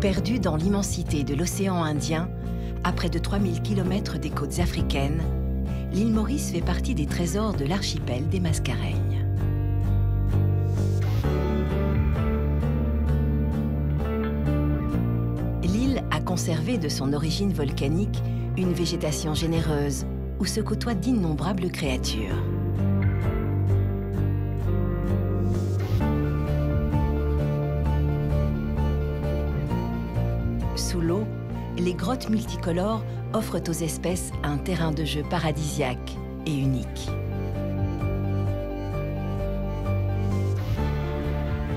Perdue dans l'immensité de l'océan Indien, à près de 3000 km des côtes africaines, l'île Maurice fait partie des trésors de l'archipel des Mascareignes. L'île a conservé de son origine volcanique une végétation généreuse où se côtoient d'innombrables créatures. Sous l'eau, les grottes multicolores offrent aux espèces un terrain de jeu paradisiaque et unique.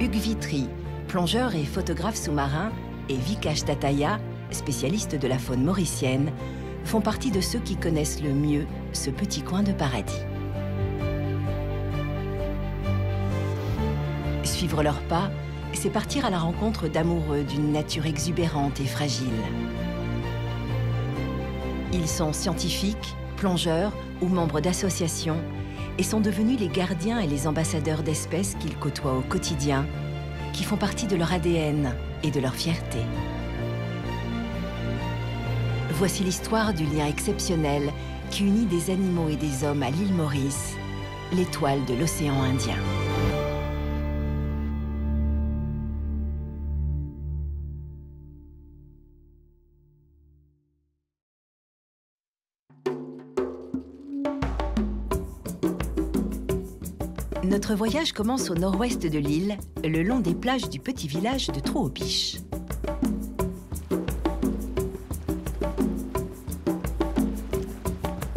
Hugues Vitry, plongeur et photographe sous-marin, et Vikash Tataya, spécialiste de la faune mauricienne, font partie de ceux qui connaissent le mieux ce petit coin de paradis. Suivre leurs pas, c'est partir à la rencontre d'amoureux d'une nature exubérante et fragile. Ils sont scientifiques, plongeurs ou membres d'associations et sont devenus les gardiens et les ambassadeurs d'espèces qu'ils côtoient au quotidien, qui font partie de leur ADN et de leur fierté. Voici l'histoire du lien exceptionnel qui unit des animaux et des hommes à l'île Maurice, l'étoile de l'océan Indien. Notre voyage commence au nord-ouest de l'île, le long des plages du petit village de Trou-aux-Biches.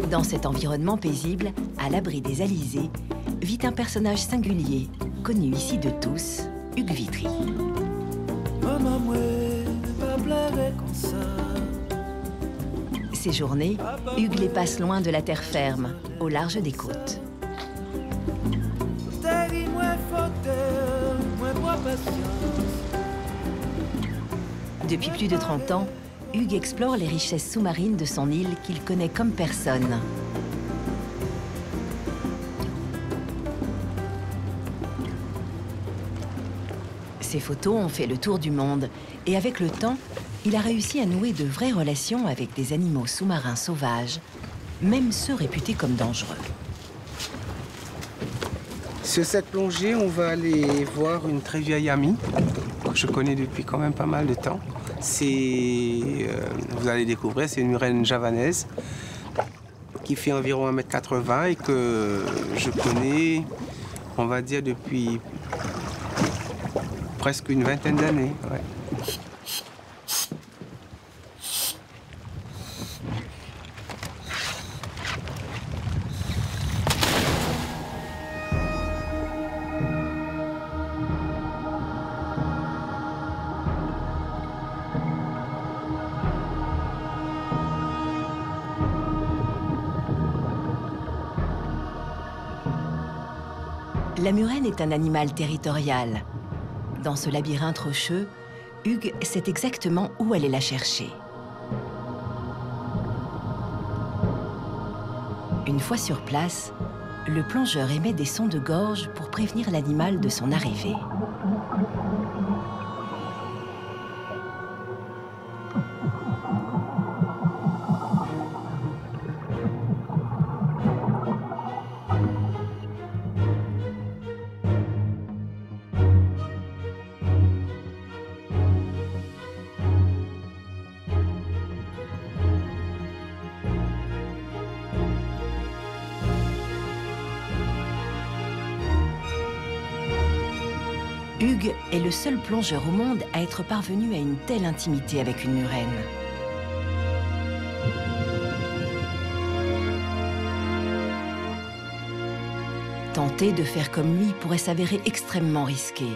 Dans cet environnement paisible, à l'abri des alizés, vit un personnage singulier, connu ici de tous, Hugues Vitry. Ces journées, Hugues les passe loin de la terre ferme, au large des côtes. Depuis plus de 30 ans, Hugues explore les richesses sous-marines de son île qu'il connaît comme personne. Ses photos ont fait le tour du monde et avec le temps, il a réussi à nouer de vraies relations avec des animaux sous-marins sauvages, même ceux réputés comme dangereux. Sur cette plongée, on va aller voir une très vieille amie que je connais depuis quand même pas mal de temps. Vous allez découvrir, c'est une murène javanaise qui fait environ 1,80 m et que je connais, on va dire, depuis presque une vingtaine d'années. Ouais. La murène est un animal territorial. Dans ce labyrinthe rocheux, Hugues sait exactement où aller la chercher. Une fois sur place, le plongeur émet des sons de gorge pour prévenir l'animal de son arrivée. Hugues est le seul plongeur au monde à être parvenu à une telle intimité avec une murène. Tenter de faire comme lui pourrait s'avérer extrêmement risqué.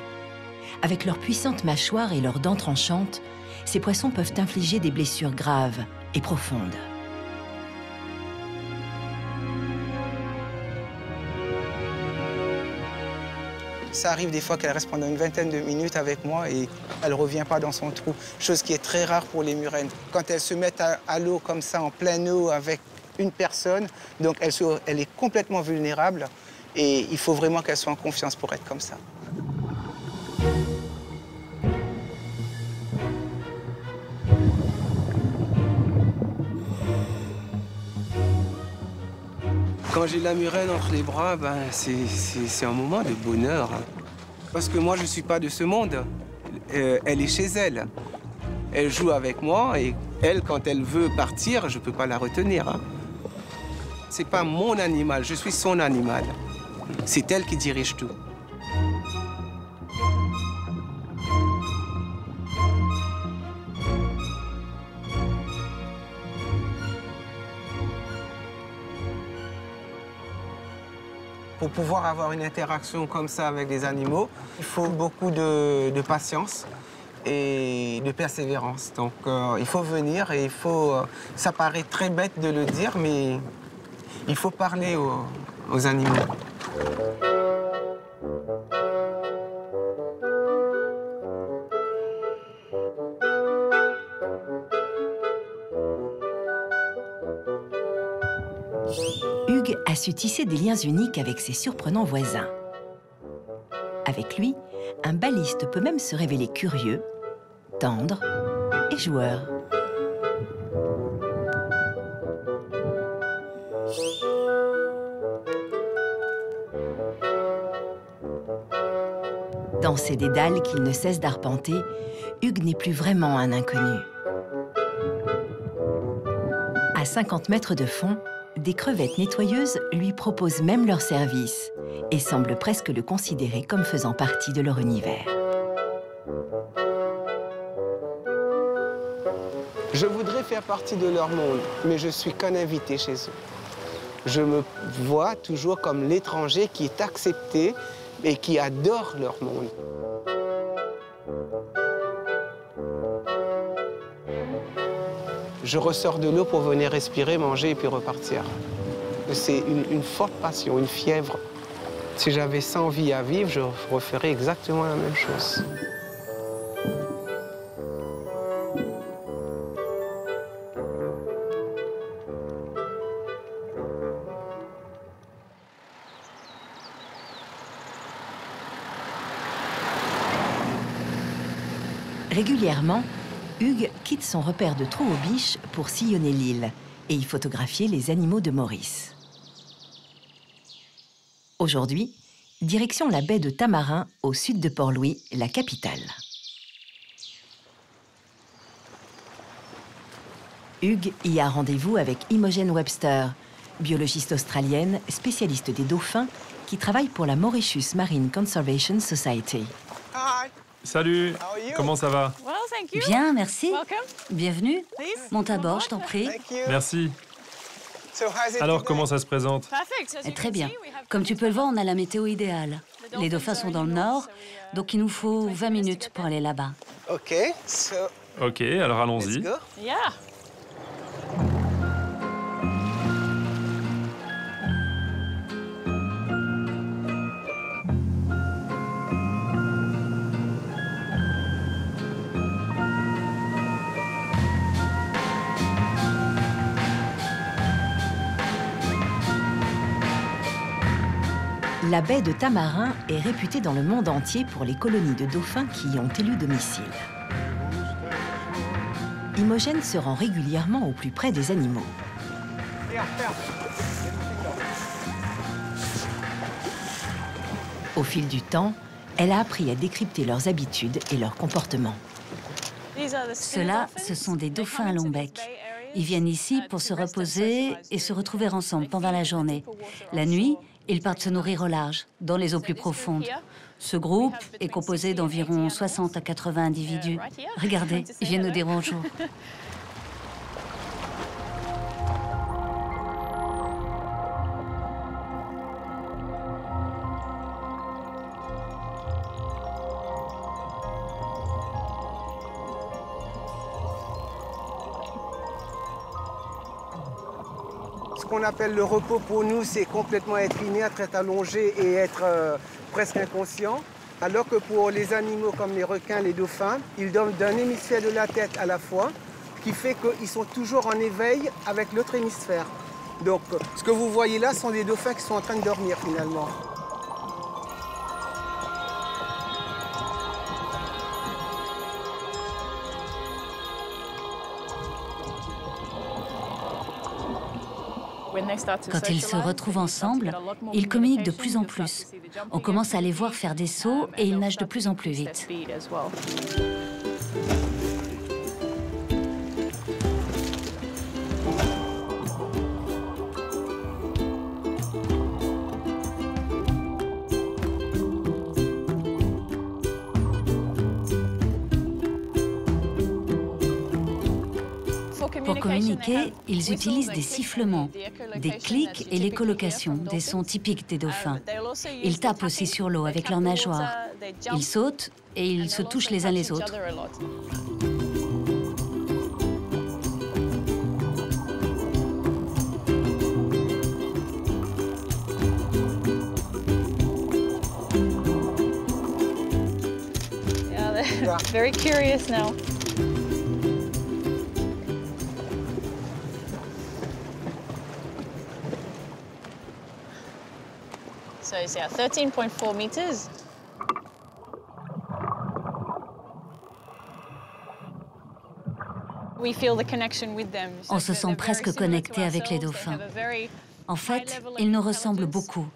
Avec leurs puissantes mâchoires et leurs dents tranchantes, ces poissons peuvent infliger des blessures graves et profondes. Ça arrive des fois qu'elle reste pendant une vingtaine de minutes avec moi et elle ne revient pas dans son trou, chose qui est très rare pour les murènes. Quand elles se mettent à l'eau comme ça, en pleine eau, avec une personne, donc elle est complètement vulnérable et il faut vraiment qu'elle soit en confiance pour être comme ça. Quand j'ai la murène entre les bras, ben, c'est un moment de bonheur. Parce que moi, je ne suis pas de ce monde. Elle est chez elle. Elle joue avec moi et elle, quand elle veut partir, je ne peux pas la retenir. Hein. Ce n'est pas mon animal, je suis son animal. C'est elle qui dirige tout. Pour pouvoir avoir une interaction comme ça avec les animaux, il faut beaucoup de patience et de persévérance. Donc il faut venir et il faut... ça paraît très bête de le dire, mais il faut parler aux animaux. Hugues a su tisser des liens uniques avec ses surprenants voisins. Avec lui, un baliste peut même se révéler curieux, tendre et joueur. Dans ces dédales qu'il ne cesse d'arpenter, Hugues n'est plus vraiment un inconnu. À 50 mètres de fond, des crevettes nettoyeuses lui proposent même leur service et semblent presque le considérer comme faisant partie de leur univers. Je voudrais faire partie de leur monde, mais je suis qu'un invité chez eux. Je me vois toujours comme l'étranger qui est accepté et qui adore leur monde. Je ressors de l'eau pour venir respirer, manger et puis repartir. C'est une forte passion, une fièvre. Si j'avais 100 vies à vivre, je referais exactement la même chose. Régulièrement, Hugues quitte son repère de trou aux biches pour sillonner l'île et y photographier les animaux de Maurice. Aujourd'hui, direction la baie de Tamarin, au sud de Port-Louis, la capitale. Hugues y a rendez-vous avec Imogen Webster, biologiste australienne, spécialiste des dauphins, qui travaille pour la Mauritius Marine Conservation Society. Salut, comment ça va? Bien, merci. Bienvenue. Monte à bord, je t'en prie. Merci. Alors, comment ça se présente? Très bien. Comme tu peux le voir, on a la météo idéale. Les dauphins sont dans le nord, donc il nous faut 20 minutes pour aller là-bas. Ok, alors allons-y. La baie de Tamarin est réputée dans le monde entier pour les colonies de dauphins qui y ont élu domicile. Imogen se rend régulièrement au plus près des animaux. Au fil du temps, elle a appris à décrypter leurs habitudes et leurs comportements. Ceux-là, ce sont des dauphins à long bec. Ils viennent ici pour se reposer et se retrouver ensemble pendant la journée. La nuit, ils partent se nourrir au large, dans les eaux plus profondes. Ce groupe est composé d'environ 60 à 80 individus. Regardez, ils viennent nous dire bonjour. Ce qu'on appelle le repos pour nous, c'est complètement être inerte, être allongé et être presque inconscient. Alors que pour les animaux comme les requins, les dauphins, ils dorment d'un hémisphère de la tête à la fois, ce qui fait qu'ils sont toujours en éveil avec l'autre hémisphère. Donc ce que vous voyez là sont des dauphins qui sont en train de dormir finalement. Quand ils se retrouvent ensemble, ils communiquent de plus en plus. On commence à les voir faire des sauts et ils nagent de plus en plus vite. Pour communiquer, ils utilisent des sifflements, des clics et l'écholocation, des sons typiques des dauphins. Ils tapent aussi sur l'eau avec leurs nageoires. Ils sautent et ils se touchent les uns les autres. Yeah, they're very curious now. So it's 13.4 meters. On se sent presque connecté avec les dauphins. En fait, ils nous ressemblent beaucoup.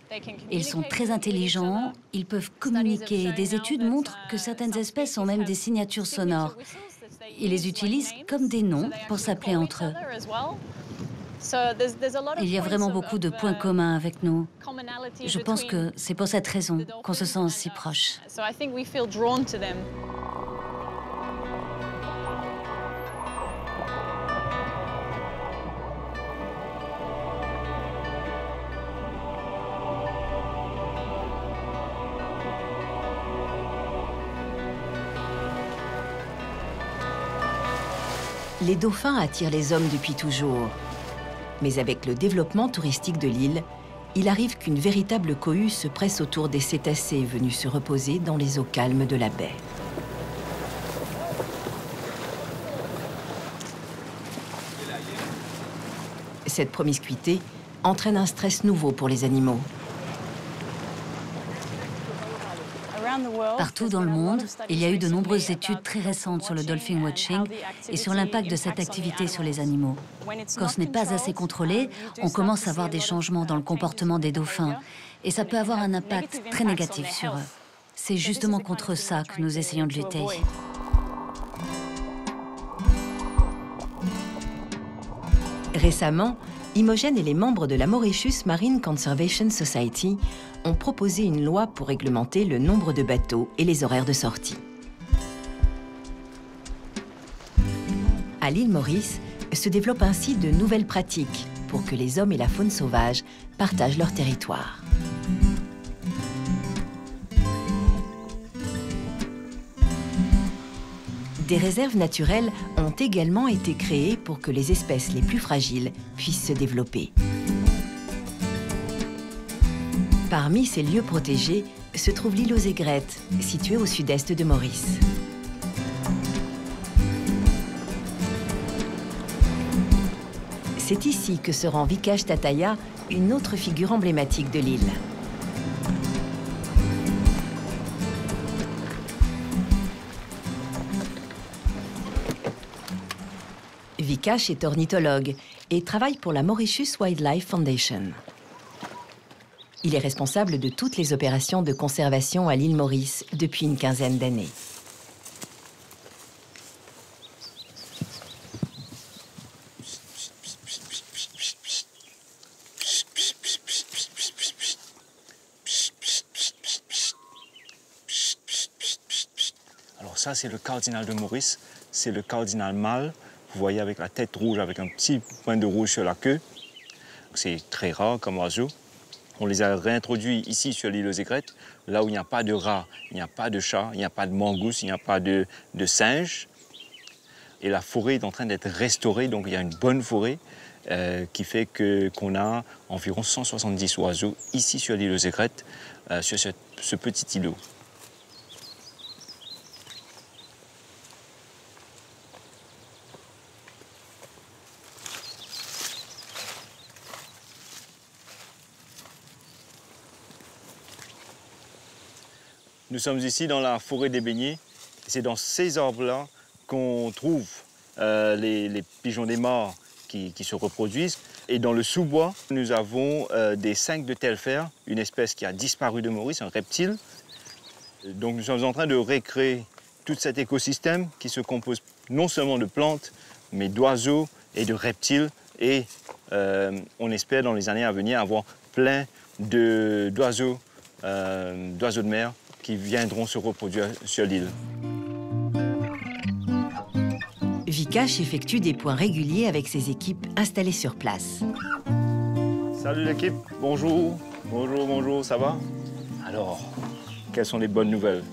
Ils sont très intelligents, ils peuvent communiquer. Des études montrent que certaines espèces ont même des signatures sonores. Ils les utilisent comme des noms pour s'appeler entre eux. Il y a vraiment beaucoup de points communs avec nous. Je pense que c'est pour cette raison qu'on se sent si proches. Les dauphins attirent les hommes depuis toujours. Mais avec le développement touristique de l'île, il arrive qu'une véritable cohue se presse autour des cétacés venus se reposer dans les eaux calmes de la baie. Cette promiscuité entraîne un stress nouveau pour les animaux. Partout dans le monde, il y a eu de nombreuses études très récentes sur le dolphin watching et sur l'impact de cette activité sur les animaux. Quand ce n'est pas assez contrôlé, on commence à voir des changements dans le comportement des dauphins et ça peut avoir un impact très négatif sur eux. C'est justement contre ça que nous essayons de lutter. Récemment, Imogen et les membres de la Mauritius Marine Conservation Society ont proposé une loi pour réglementer le nombre de bateaux et les horaires de sortie. À l'île Maurice, se développent ainsi de nouvelles pratiques pour que les hommes et la faune sauvage partagent leur territoire. Des réserves naturelles ont également été créées pour que les espèces les plus fragiles puissent se développer. Parmi ces lieux protégés se trouve l'île aux Aigrettes, située au sud-est de Maurice. C'est ici que se rend Vikash Tataya, une autre figure emblématique de l'île. Vikash est ornithologue et travaille pour la Mauritius Wildlife Foundation. Il est responsable de toutes les opérations de conservation à l'île Maurice depuis une quinzaine d'années. Alors ça, c'est le cardinal de Maurice. C'est le cardinal mâle. Vous voyez avec la tête rouge, avec un petit point de rouge sur la queue. C'est très rare comme oiseau. On les a réintroduits ici sur l'île aux Aigrettes, là où il n'y a pas de rats, il n'y a pas de chats, il n'y a pas de mangousses, il n'y a pas de singes. Et la forêt est en train d'être restaurée, donc il y a une bonne forêt qui fait qu'on a environ 170 oiseaux ici sur l'île aux Aigrettes, sur ce petit îlot. Nous sommes ici dans la forêt des beignets. C'est dans ces arbres-là qu'on trouve les pigeons des mares qui qui se reproduisent. Et dans le sous-bois, nous avons des cinques de telfer, une espèce qui a disparu de Maurice, un reptile. Donc nous sommes en train de recréer tout cet écosystème qui se compose non seulement de plantes, mais d'oiseaux et de reptiles. Et on espère dans les années à venir avoir plein d'oiseaux de mer qui viendront se reproduire sur l'île. Vikash effectue des points réguliers avec ses équipes installées sur place. Salut l'équipe, bonjour, bonjour, ça va? Alors, quelles sont les bonnes nouvelles?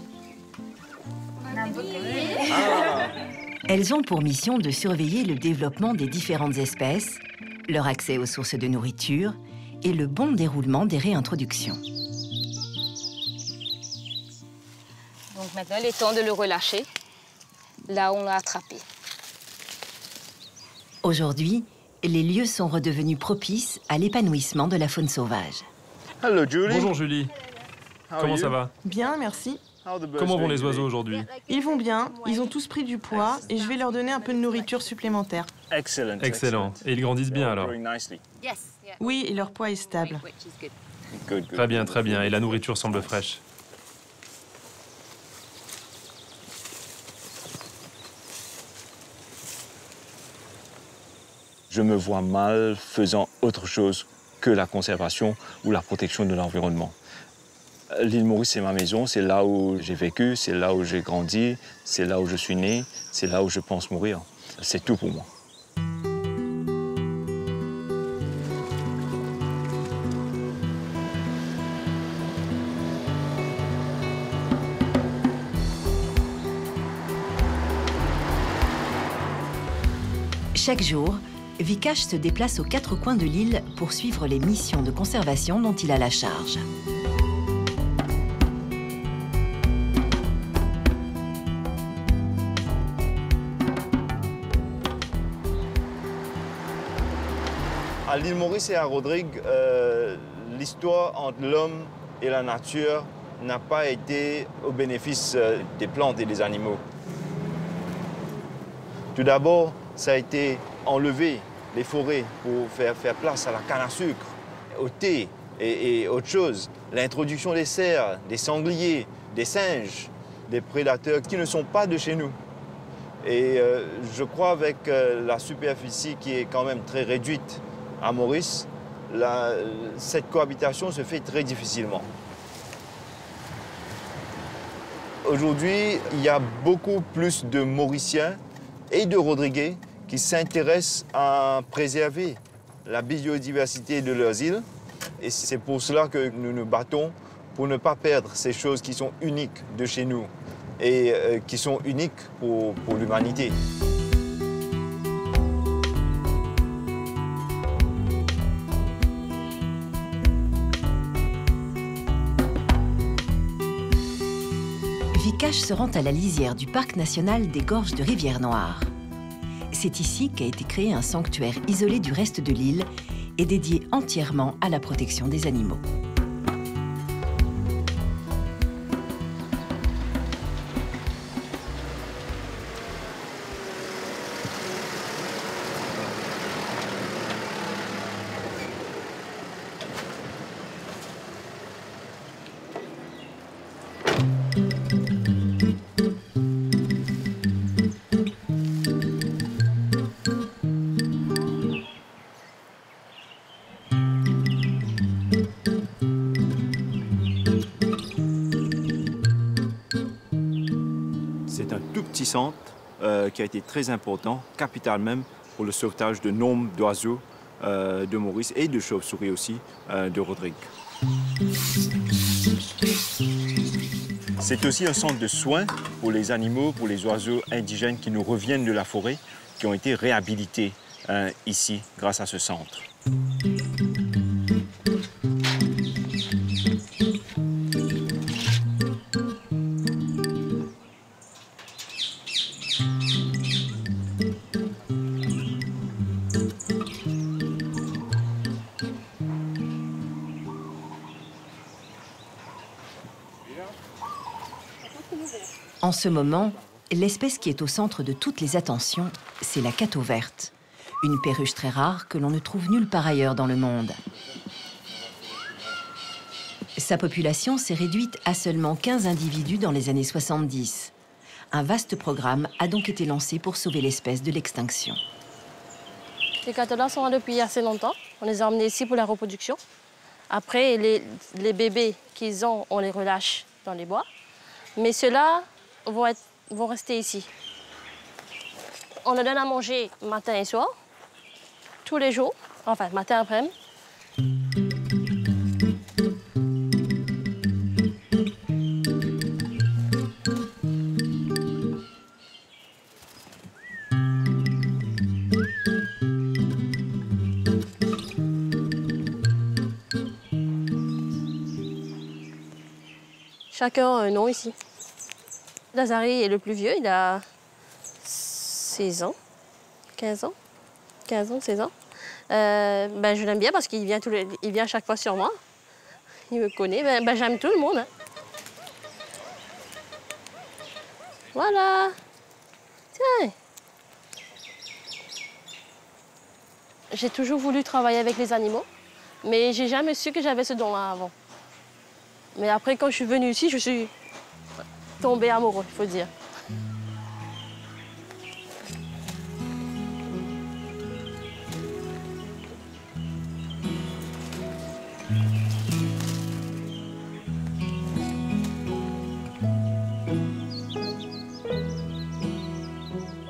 Elles ont pour mission de surveiller le développement des différentes espèces, leur accès aux sources de nourriture et le bon déroulement des réintroductions. Donc maintenant, il est temps de le relâcher, là où on l'a attrapé. Aujourd'hui, les lieux sont redevenus propices à l'épanouissement de la faune sauvage. Hello Julie. Bonjour Julie. Comment ça va? Bien, merci. Comment vont les oiseaux aujourd'hui? Ils vont bien, ils ont tous pris du poids et je vais leur donner un peu de nourriture supplémentaire. Excellent. Et ils grandissent bien alors? Oui, et leur poids est stable. Très bien, très bien. Et la nourriture semble fraîche. Je me vois mal faisant autre chose que la conservation ou la protection de l'environnement. L'île Maurice, c'est ma maison, c'est là où j'ai vécu, c'est là où j'ai grandi, c'est là où je suis né, c'est là où je pense mourir. C'est tout pour moi. Chaque jour, Vikash se déplace aux quatre coins de l'île pour suivre les missions de conservation dont il a la charge. À l'île Maurice et à Rodrigue, l'histoire entre l'homme et la nature n'a pas été au bénéfice des plantes et des animaux. Tout d'abord, ça a été enlever les forêts pour faire place à la canne à sucre, au thé et autre chose. L'introduction des cerfs, des sangliers, des singes, des prédateurs qui ne sont pas de chez nous. Et je crois avec la superficie qui est quand même très réduite à Maurice, cette cohabitation se fait très difficilement. Aujourd'hui, il y a beaucoup plus de Mauriciens et de Rodriguais qui s'intéressent à préserver la biodiversité de leurs îles. Et c'est pour cela que nous nous battons pour ne pas perdre ces choses qui sont uniques de chez nous et qui sont uniques pour l'humanité. Vikash se rend à la lisière du parc national des Gorges de Rivière-Noire. C'est ici qu'a été créé un sanctuaire isolé du reste de l'île et dédié entièrement à la protection des animaux. Petit centre qui a été très important, capital même, pour le sauvetage de nombre d'oiseaux de Maurice et de chauves-souris aussi de Rodrigue. C'est aussi un centre de soins pour les animaux, pour les oiseaux indigènes qui nous reviennent de la forêt, qui ont été réhabilités ici grâce à ce centre. En ce moment, l'espèce qui est au centre de toutes les attentions, c'est la cato verte, une perruche très rare que l'on ne trouve nulle part ailleurs dans le monde. Sa population s'est réduite à seulement 15 individus dans les années 70. Un vaste programme a donc été lancé pour sauver l'espèce de l'extinction. Les catolas sont là depuis assez longtemps. On les a emmenés ici pour la reproduction. Après, les bébés qu'ils ont, on les relâche dans les bois. Mais ceux-là vont rester ici. On leur donne à manger matin et soir, tous les jours, enfin matin après-midi. Chacun a un nom ici. Lazari est le plus vieux, il a 16 ans, 15 ans, 16 ans. Je l'aime bien parce qu'il vient, il vient à chaque fois sur moi. Il me connaît, j'aime tout le monde. Hein. Voilà. Tiens. J'ai toujours voulu travailler avec les animaux, mais j'ai jamais su que j'avais ce don-là avant. Mais après, quand je suis venue ici, je suis tombée amoureuse, il faut dire.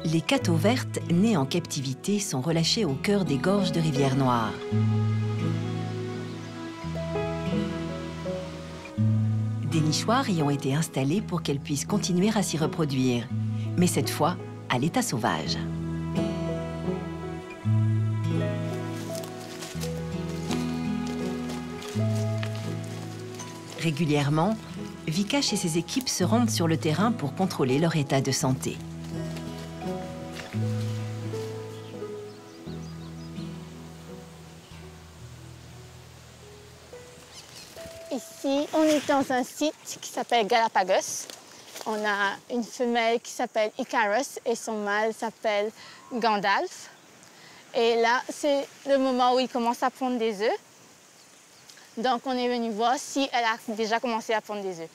Les cathos vertes nés en captivité sont relâchés au cœur des gorges de Rivière-Noire. Des nichoirs y ont été installés pour qu'elles puissent continuer à s'y reproduire, mais cette fois à l'état sauvage. Régulièrement, Vikash et ses équipes se rendent sur le terrain pour contrôler leur état de santé. Ici, on est dans un site qui s'appelle Galapagos. On a une femelle qui s'appelle Icarus et son mâle s'appelle Gandalf. Et là, c'est le moment où il commence à pondre des œufs. Donc, on est venu voir si elle a déjà commencé à pondre des œufs.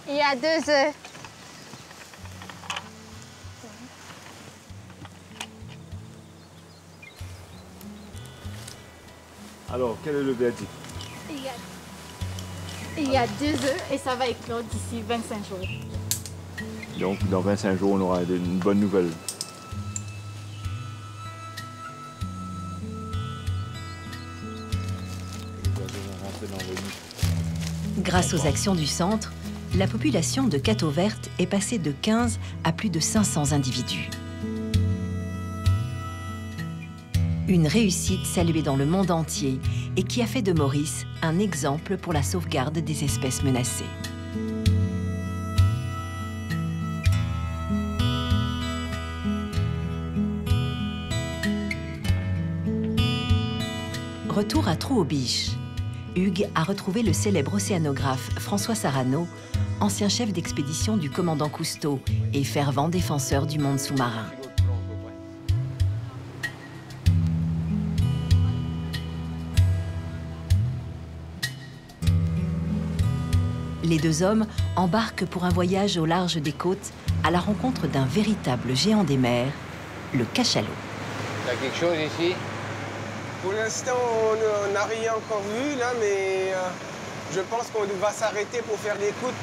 Il y a 2 œufs. Alors, quel est le verdict? Il y a 2 œufs et ça va éclore d'ici 25 jours. Donc, dans 25 jours, on aura une bonne nouvelle. Grâce aux actions du centre, la population de cathos vertes est passée de 15 à plus de 500 individus. Une réussite saluée dans le monde entier et qui a fait de Maurice un exemple pour la sauvegarde des espèces menacées. Retour à Trou-aux-Biches. Hugues a retrouvé le célèbre océanographe François Sarano, ancien chef d'expédition du commandant Cousteau et fervent défenseur du monde sous-marin. Les 2 hommes embarquent pour un voyage au large des côtes à la rencontre d'un véritable géant des mers, le cachalot. Il y a quelque chose ici? Pour l'instant, on n'a rien encore vu, là, mais je pense qu'on va s'arrêter pour faire l'écoute.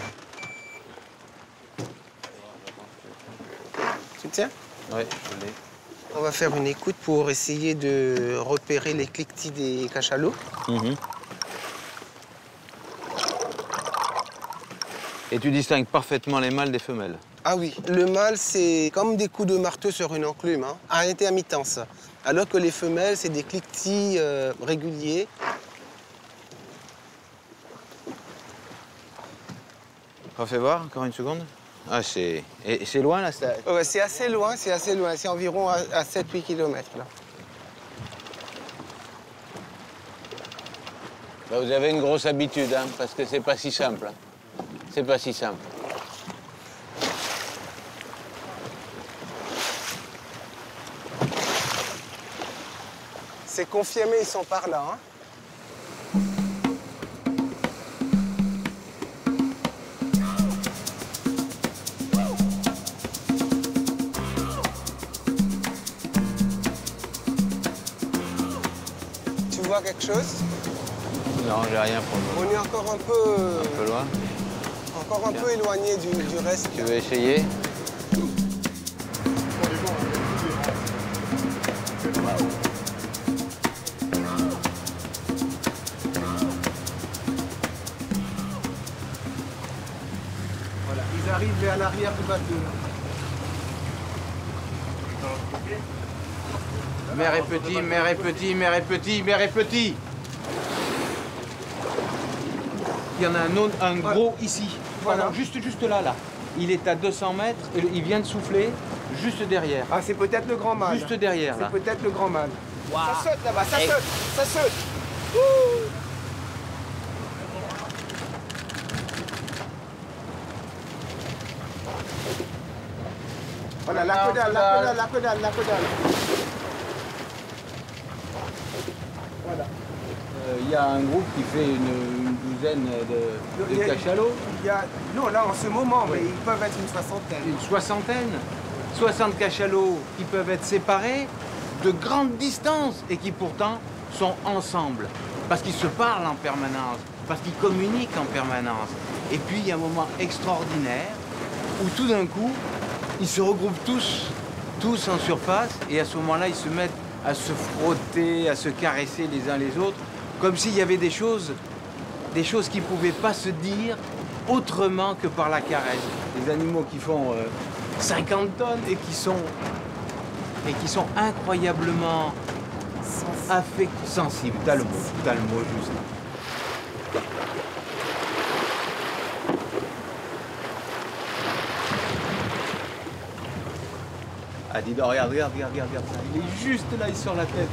Tu tiens? Oui, je l'ai. On va faire une écoute pour essayer de repérer les cliquetis des cachalots. Et tu distingues parfaitement les mâles des femelles? Ah oui, le mâle, c'est comme des coups de marteau sur une enclume, hein, à intermittence. Alors que les femelles, c'est des cliquetis réguliers. Refais voir, encore une seconde. Ah, c'est loin, là? Ouais, c'est assez loin, c'est assez loin. C'est environ à 7-8 km, là. Bah, vous avez une grosse habitude, hein, parce que c'est pas si simple. Hein. C'est pas si simple. C'est confirmé, ils sont par là. Hein. Tu vois quelque chose? Non, j'ai rien pour le moment. On est encore un peu loin. Encore un peu éloigné du reste. Tu veux essayer? Voilà, ils arrivent vers l'arrière du bateau. Mère est petit, mère est petit, mère est petit, mère est petit. Il y en a un gros ici. Voilà. Juste là. Il est à 200 mètres et il vient de souffler juste derrière. Ah, c'est peut-être le grand mâle. Juste derrière, là. C'est peut-être le grand mâle. Wow. Ça saute là-bas, ça saute, ça saute. Voilà, la caudale. Voilà. Il y a un groupe qui fait une douzaine de cachalots. Non, là, en ce moment, Oui. mais ils peuvent être une soixantaine. Une soixantaine. 60 cachalots qui peuvent être séparés de grandes distances et qui pourtant sont ensemble. Parce qu'ils se parlent en permanence, parce qu'ils communiquent en permanence. Et puis il y a un moment extraordinaire où tout d'un coup, ils se regroupent tous en surface et à ce moment-là, ils se mettent à se frotter, à se caresser les uns les autres, comme s'il y avait des choses qui ne pouvaient pas se dire autrement que par la caresse. Des animaux qui font 50 tonnes et qui sont incroyablement sensibles. T'as le mot juste. Ah, dis donc, regarde ça. Il est juste là, il est sur la tête.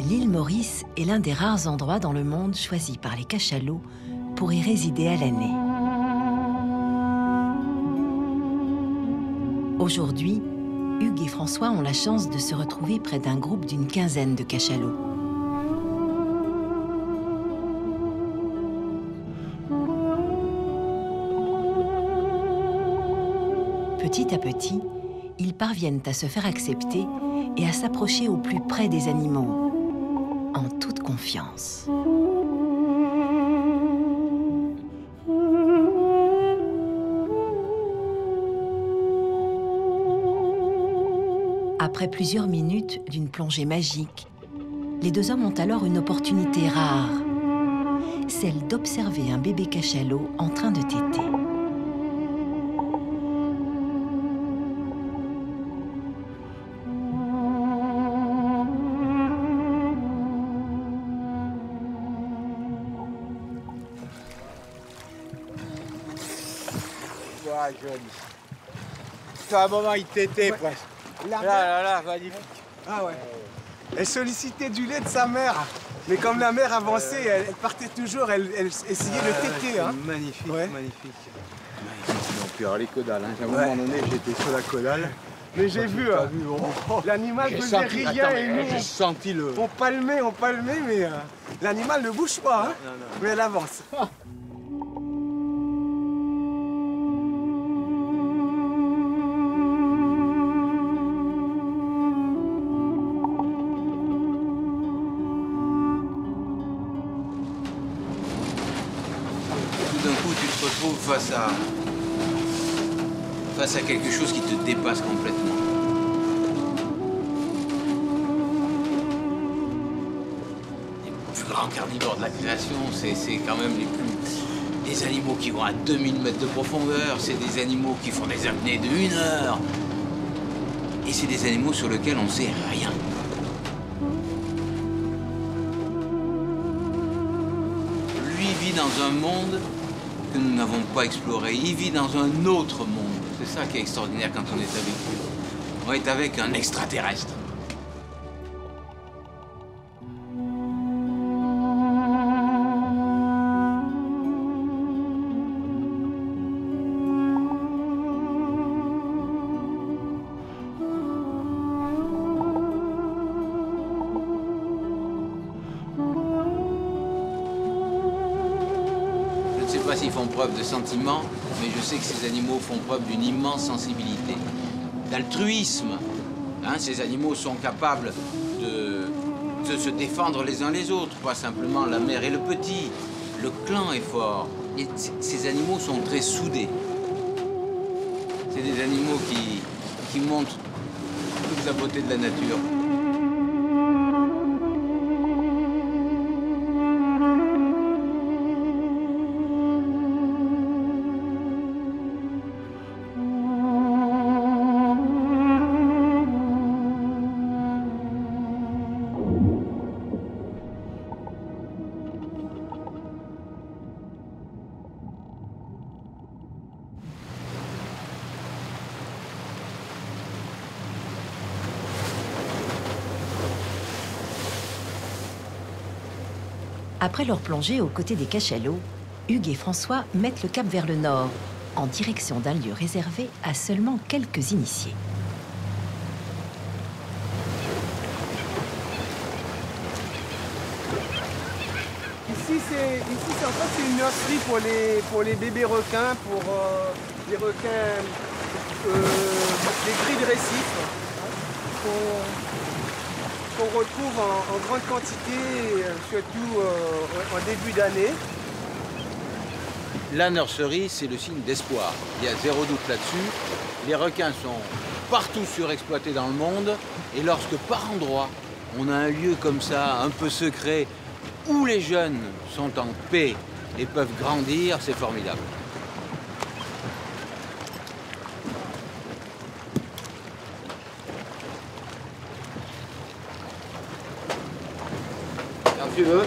L'île Maurice est l'un des rares endroits dans le monde choisis par les cachalots pour y résider à l'année. Aujourd'hui, Hugues et François ont la chance de se retrouver près d'un groupe d'une quinzaine de cachalots. Petit à petit, ils parviennent à se faire accepter et à s'approcher au plus près des animaux, en toute confiance. Après plusieurs minutes d'une plongée magique, les deux hommes ont alors une opportunité rare, celle d'observer un bébé cachalot en train de téter. À un moment, il tétait presque. Là, magnifique. Ah ouais. Elle sollicitait du lait de sa mère. Mais comme la mère avançait, elle partait toujours, elle essayait de téter. Hein. Magnifique, ouais. magnifique. Donc, puis alors les caudales, hein. À un moment donné, j'étais sur la caudale. Mais j'ai vu, l'animal faisait rien et nous, j'ai senti le... on palmait, mais l'animal ne bouge pas, hein. Non. Mais elle avance. Tout d'un coup, tu te retrouves face à quelque chose qui te dépasse complètement. Les plus grands carnivores de la création, c'est quand même des animaux qui vont à 2000 mètres de profondeur, c'est des animaux qui font des apnées de 1 heure. Et c'est des animaux sur lesquels on ne sait rien. Lui vit dans un monde que nous n'avons pas exploré. Il vit dans un autre monde. C'est ça qui est extraordinaire quand on est avec lui. On est avec un extraterrestre. Je ne sais pas s'ils font preuve de sentiments, mais je sais que ces animaux font preuve d'une immense sensibilité, d'altruisme. Hein, ces animaux sont capables de se défendre les uns les autres, pas simplement la mère et le petit. Le clan est fort. Et ces animaux sont très soudés. C'est des animaux qui montrent toute la beauté de la nature. Après leur plongée aux côtés des cachalots, Hugues et François mettent le cap vers le nord, en direction d'un lieu réservé à seulement quelques initiés. Ici, en fait, c'est une nurserie pour les bébés requins, pour les requins, les grilles de récif, qu'on retrouve en grande quantité, surtout en début d'année. La nurserie, c'est le signe d'espoir. Il y a zéro doute là-dessus. Les requins sont partout surexploités dans le monde. Et lorsque par endroit, on a un lieu comme ça, un peu secret, où les jeunes sont en paix et peuvent grandir, c'est formidable. Quand tu veux.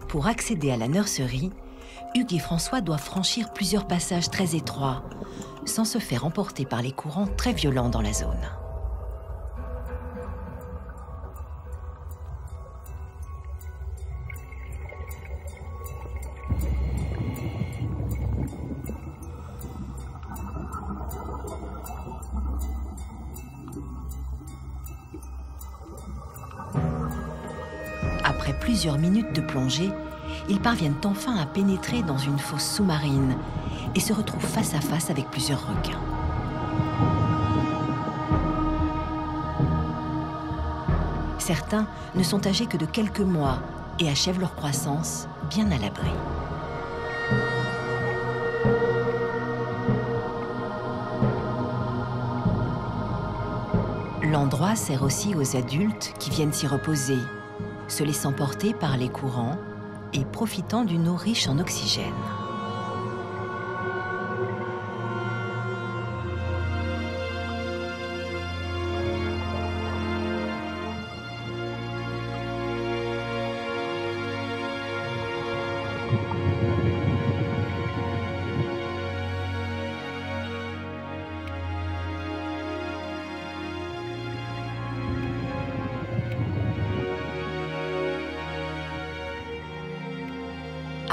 Pour accéder à la nurserie, Hugues et François doivent franchir plusieurs passages très étroits, sans se faire emporter par les courants très violents dans la zone. Après plusieurs minutes de plongée, ils parviennent enfin à pénétrer dans une fosse sous-marine et se retrouvent face à face avec plusieurs requins. Certains ne sont âgés que de quelques mois et achèvent leur croissance bien à l'abri. L'endroit sert aussi aux adultes qui viennent s'y reposer, se laissant porter par les courants et profitant d'une eau riche en oxygène.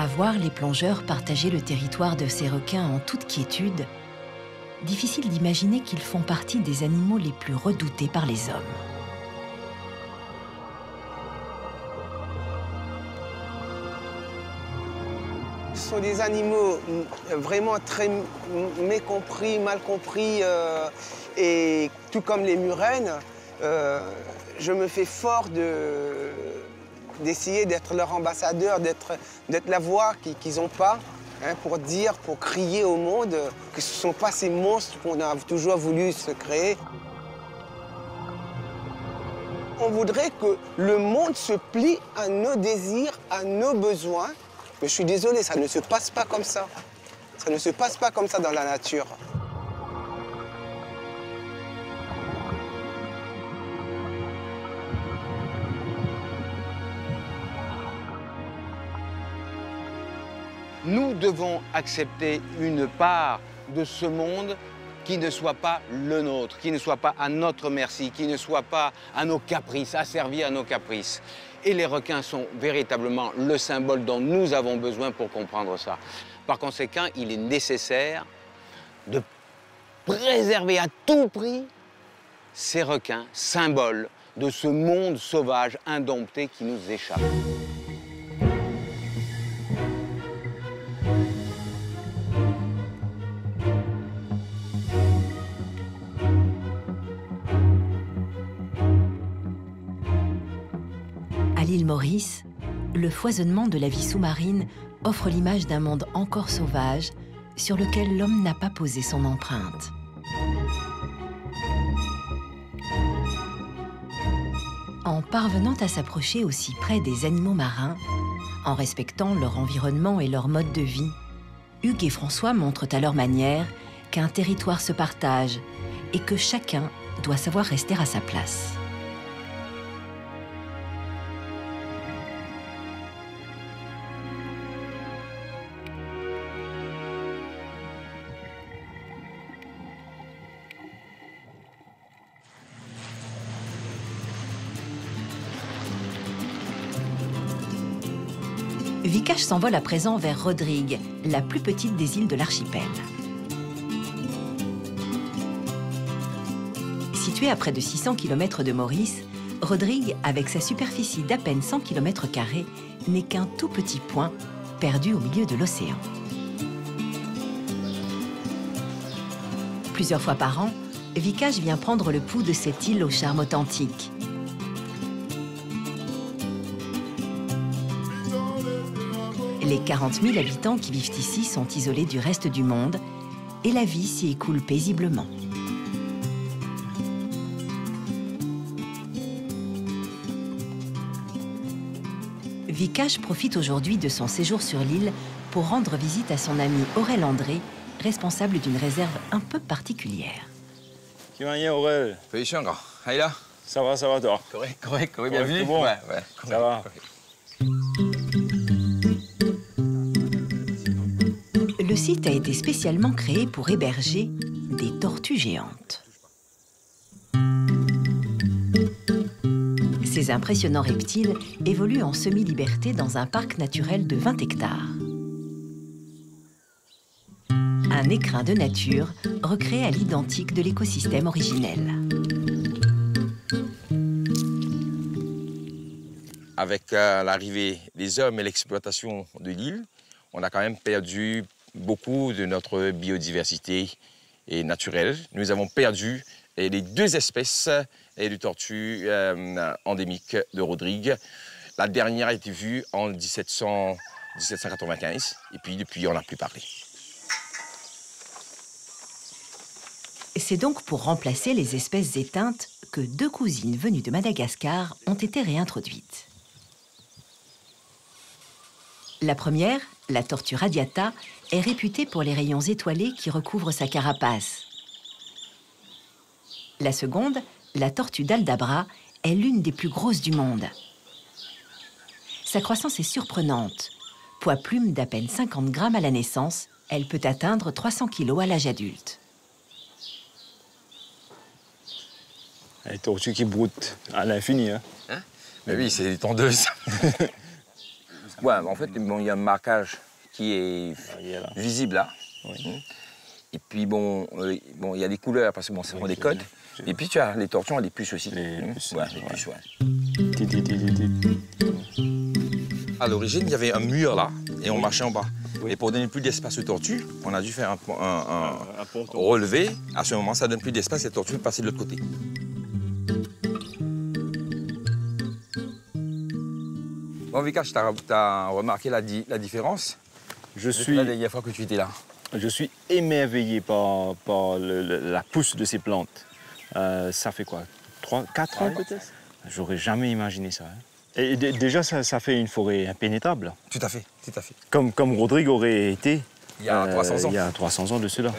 À voir les plongeurs partager le territoire de ces requins en toute quiétude, difficile d'imaginer qu'ils font partie des animaux les plus redoutés par les hommes. Ce sont des animaux vraiment très mécompris, mal compris, et tout comme les murènes, je me fais fort d'essayer d'être leur ambassadeur, d'être la voix qu'ils n'ont pas, hein, pour dire, pour crier au monde que ce ne sont pas ces monstres qu'on a toujours voulu se créer. On voudrait que le monde se plie à nos désirs, à nos besoins. Mais je suis désolé, ça ne se passe pas comme ça. Ça ne se passe pas comme ça dans la nature. Nous devons accepter une part de ce monde qui ne soit pas le nôtre, qui ne soit pas à notre merci, qui ne soit pas à nos caprices, asservi à nos caprices. Et les requins sont véritablement le symbole dont nous avons besoin pour comprendre ça. Par conséquent, il est nécessaire de préserver à tout prix ces requins, symboles de ce monde sauvage, indompté qui nous échappe. À l'île Maurice, le foisonnement de la vie sous-marine offre l'image d'un monde encore sauvage sur lequel l'homme n'a pas posé son empreinte. En parvenant à s'approcher aussi près des animaux marins, en respectant leur environnement et leur mode de vie, Hugues et François montrent à leur manière qu'un territoire se partage et que chacun doit savoir rester à sa place. Vikash s'envole à présent vers Rodrigue, la plus petite des îles de l'archipel. Située à près de 600 km de Maurice, Rodrigue, avec sa superficie d'à peine 100 km², n'est qu'un tout petit point perdu au milieu de l'océan. Plusieurs fois par an, Vikash vient prendre le pouls de cette île au charme authentique. Les 40 000 habitants qui vivent ici sont isolés du reste du monde et la vie s'y écoule paisiblement. Vikash profite aujourd'hui de son séjour sur l'île pour rendre visite à son ami Aurel André, responsable d'une réserve un peu particulière. Aurel. Ça va toi? Correct, bienvenue. Bon. Ouais, ça va. Le site a été spécialement créé pour héberger des tortues géantes. Ces impressionnants reptiles évoluent en semi-liberté dans un parc naturel de 20 hectares. Un écrin de nature recréé à l'identique de l'écosystème originel. Avec l'arrivée des hommes et l'exploitation de l'île, on a quand même perdu beaucoup de notre biodiversité naturelle. Nous avons perdu les 2 espèces de tortues endémiques de Rodrigue. La dernière a été vue en 1795, et puis depuis, on n'a plus parlé. C'est donc pour remplacer les espèces éteintes que 2 cousines venues de Madagascar ont été réintroduites. La première, la tortue radiata, est réputée pour les rayons étoilés qui recouvrent sa carapace. La seconde, la tortue d'Aldabra, est l'une des plus grosses du monde. Sa croissance est surprenante. Poids plume d'à peine 50 grammes à la naissance, elle peut atteindre 300 kilos à l'âge adulte. Les tortues qui broutent à l'infini. Hein? Mais oui, c'est des tondeuses. Ouais, en fait, bon, il y a un marquage qui est visible là. Oui. Et puis, bon, il y a des couleurs parce que bon, c'est des codes. Et puis, tu as les tortues, ont des puces aussi. Les puces, ouais. À l'origine, il y avait un mur là, et on marchait en bas. Oui. Et pour donner plus d'espace aux tortues, on a dû faire un relevé. À ce moment, ça donne plus d'espace, les tortues passaient de l'autre côté. Bon, Vikash, tu as remarqué la différence? Je suis la dernière fois que tu étais là. Je suis émerveillé par la pousse de ces plantes. Ça fait quoi, 4 ans peut-être? J'aurais jamais imaginé ça. Hein. Et déjà, ça fait une forêt impénétrable. Tout à fait, tout à fait. Comme Rodrigue aurait été il y a 300 ans. Il y a 300 ans de cela.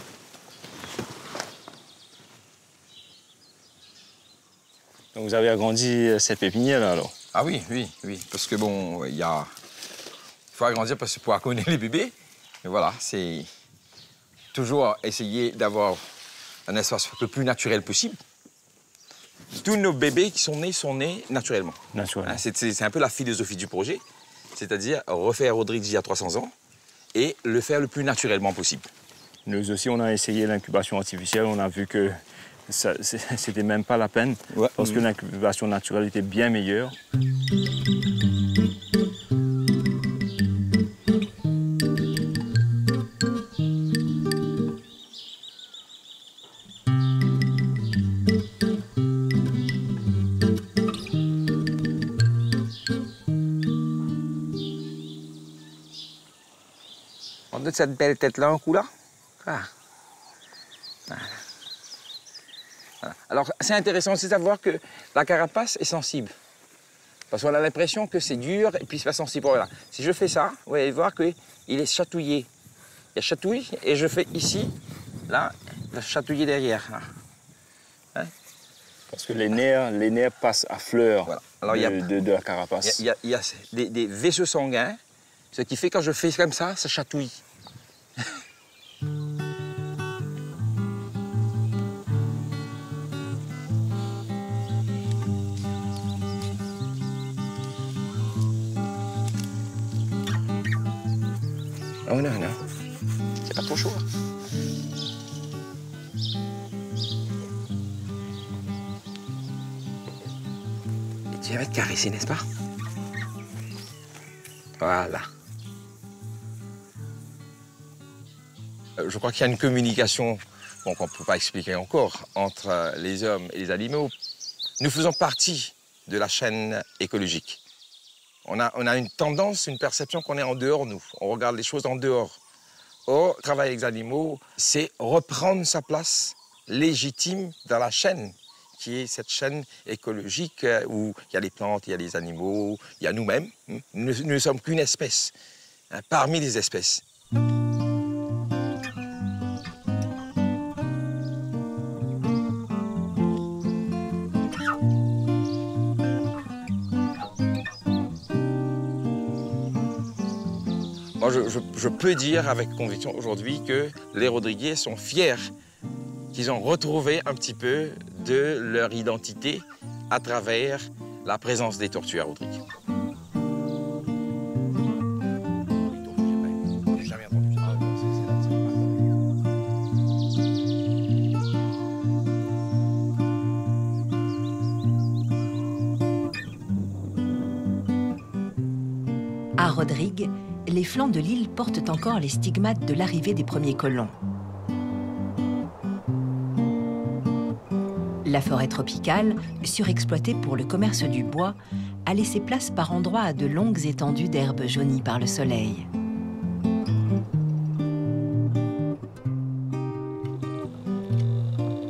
Donc vous avez agrandi cette pépinière là alors? Ah oui, parce que bon, il faut agrandir parce que pour accueillir les bébés. Mais voilà, c'est toujours essayer d'avoir un espace le plus naturel possible. Tous nos bébés qui sont nés naturellement. Naturellement. C'est un peu la philosophie du projet, c'est-à-dire refaire Rodrigue il y a 300 ans et le faire le plus naturellement possible. Nous aussi, on a essayé l'incubation artificielle, on a vu que c'était même pas la peine, parce que l'incubation naturelle était bien meilleure. On donne cette belle tête-là un coup là. Ah. Voilà. Alors, c'est intéressant aussi de savoir que la carapace est sensible. Parce qu'on a l'impression que c'est dur et puis c'est pas sensible. Voilà. Si je fais ça, vous allez voir qu'il est chatouillé. Il chatouille et je fais ici, là, il chatouiller derrière. Là. Hein? Parce que les nerfs passent à fleur voilà. de la carapace. Il y a des vaisseaux sanguins, ce qui fait que quand je fais comme ça chatouille. Oh non, c'est pas trop chaud. Et tu vas te caresser, n'est-ce pas? Voilà. Je crois qu'il y a une communication qu'on ne peut pas expliquer encore entre les hommes et les animaux. Nous faisons partie de la chaîne écologique. On a une tendance, une perception qu'on est en dehors, nous. On regarde les choses en dehors. Or, travailler avec les animaux, c'est reprendre sa place légitime dans la chaîne, qui est cette chaîne écologique où il y a les plantes, il y a les animaux, il y a nous-mêmes. Nous ne sommes qu'une espèce, parmi les espèces. Moi, je peux dire avec conviction aujourd'hui que les Rodriguiers sont fiers qu'ils ont retrouvé un petit peu de leur identité à travers la présence des tortues à Rodrigue. À Rodrigue, les flancs de l'île portent encore les stigmates de l'arrivée des premiers colons. La forêt tropicale, surexploitée pour le commerce du bois, a laissé place par endroits à de longues étendues d'herbes jaunies par le soleil.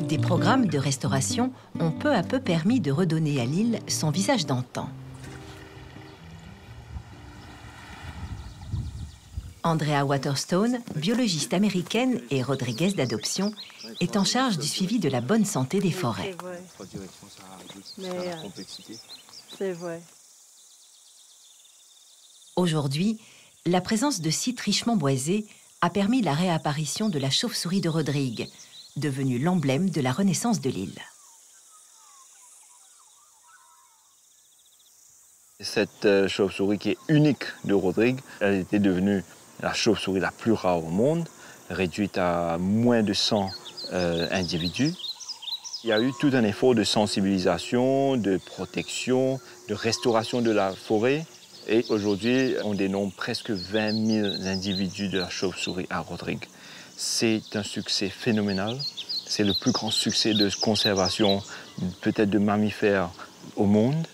Des programmes de restauration ont peu à peu permis de redonner à l'île son visage d'antan. Andrea Waterstone, biologiste américaine et Rodriguez d'adoption, est en charge du suivi de la bonne santé des forêts. C'est vrai. Aujourd'hui, la présence de sites richement boisés a permis la réapparition de la chauve-souris de Rodrigue, devenue l'emblème de la renaissance de l'île. Cette chauve-souris qui est unique de Rodrigue, elle était devenue la chauve-souris la plus rare au monde, réduite à moins de 100 individus. Il y a eu tout un effort de sensibilisation, de protection, de restauration de la forêt. Et aujourd'hui, on dénombre presque 20 000 individus de la chauve-souris à Rodrigue. C'est un succès phénoménal. C'est le plus grand succès de conservation, peut-être de mammifères au monde.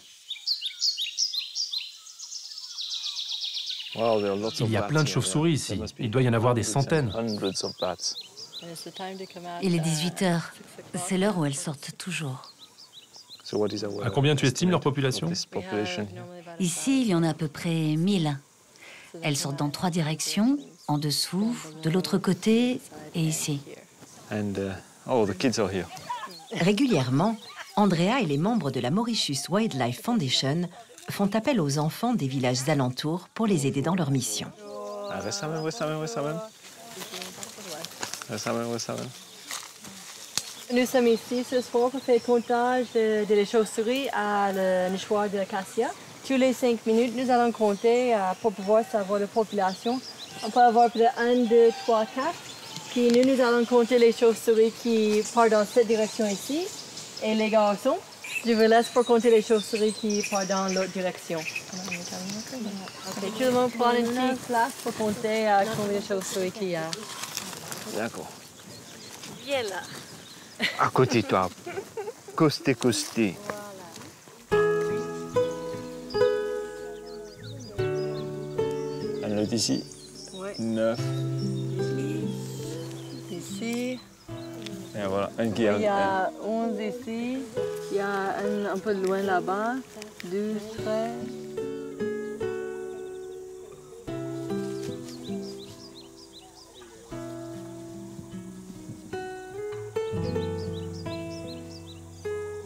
Il y a plein de chauves-souris ici. Il doit y en avoir des centaines. Il est 18 h. C'est l'heure où elles sortent toujours. À combien tu estimes leur population? Ici, il y en a à peu près 1000. Elles sortent dans 3 directions, en dessous, de l'autre côté et ici. Régulièrement, Andrea et les membres de la Mauritius Wildlife Foundation font appel aux enfants des villages alentours pour les aider dans leur mission. Nous sommes ici ce soir pour faire le comptage des chauves-souris à la nichoir de l'acacia. Tous les 5 minutes, nous allons compter pour pouvoir savoir la population. On peut avoir peut-être 1, 2, 3, 4. Puis nous allons compter les chauves-souris qui partent dans cette direction ici. Et les garçons, je vous laisse pour compter les chauves-souris qui partent dans l'autre direction. Okay, tout le monde prend une petite place pour compter combien de chauves-souris qu'il y a. D'accord. Bien là. À côté de toi. Costé, costé. Elle est ici. Oui. 9. Ici. Et voilà, un qui Il y a 11 ici. Il y a un peu loin là-bas. 12, 13.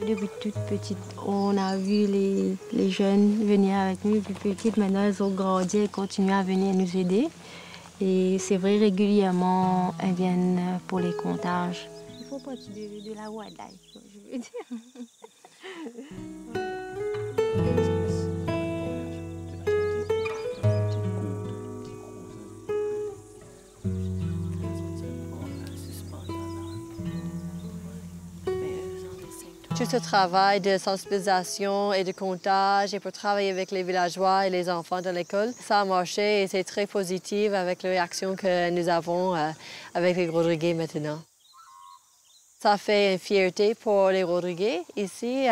Depuis toute petite, on a vu les jeunes venir avec nous. Depuis petite, maintenant, elles ont grandi et continuent à venir nous aider. Et c'est vrai, régulièrement, elles viennent pour les comptages. Il faut pas de la wildlife, je veux dire. Tout ce travail de sensibilisation et de comptage et pour travailler avec les villageois et les enfants de l'école, ça a marché et c'est très positif avec la réaction que nous avons avec les Rodriguais maintenant. Ça fait une fierté pour les Rodriguais ici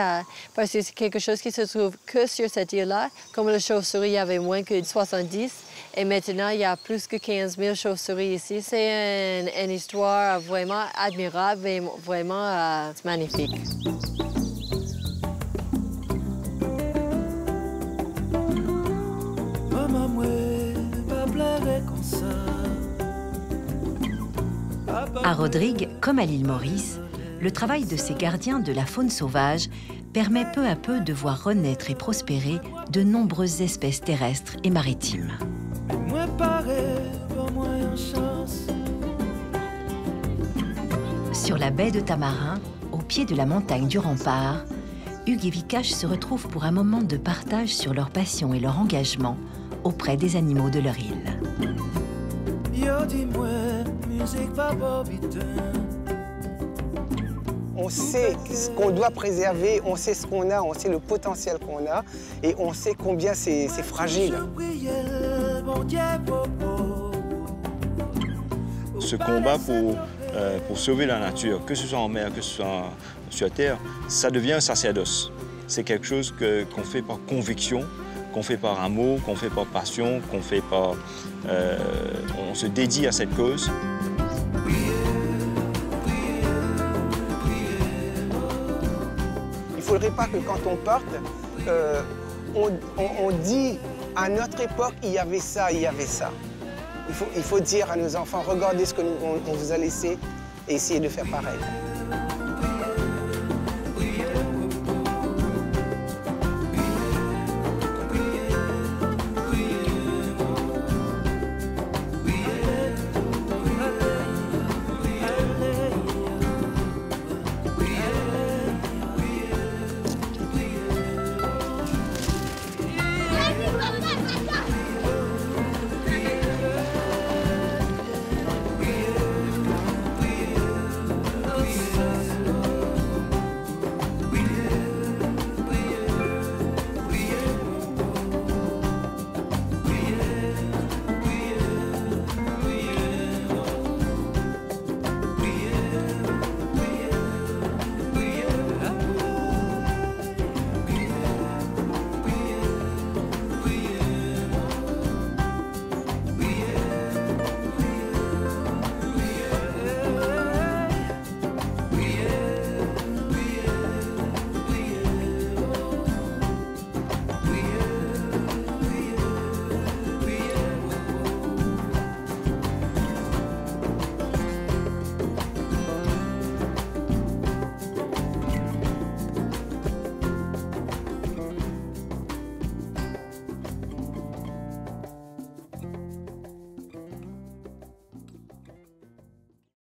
parce que c'est quelque chose qui se trouve que sur cette île-là. Comme le chauve-souris, il y avait moins que 70 et maintenant il y a plus que 15 000 chauves-souris ici. C'est une histoire vraiment admirable et vraiment magnifique. À Rodrigue, comme à l'île Maurice, le travail de ces gardiens de la faune sauvage permet peu à peu de voir renaître et prospérer de nombreuses espèces terrestres et maritimes. Sur la baie de Tamarin, au pied de la montagne du Rempart, Hugues et Vikash se retrouvent pour un moment de partage sur leur passion et leur engagement auprès des animaux de leur île. On sait ce qu'on doit préserver, on sait ce qu'on a, on sait le potentiel qu'on a et on sait combien c'est fragile. Ce combat pour sauver la nature, que ce soit en mer, que ce soit sur terre, ça devient un sacerdoce. C'est quelque chose qu'on fait par conviction, qu'on fait par amour, qu'on fait par passion, qu'on fait par... on se dédie à cette cause. Il ne faudrait pas que quand on parte, on dit à notre époque, il y avait ça, il y avait ça. Il faut dire à nos enfants, regardez ce qu'on vous a laissé et essayez de faire pareil.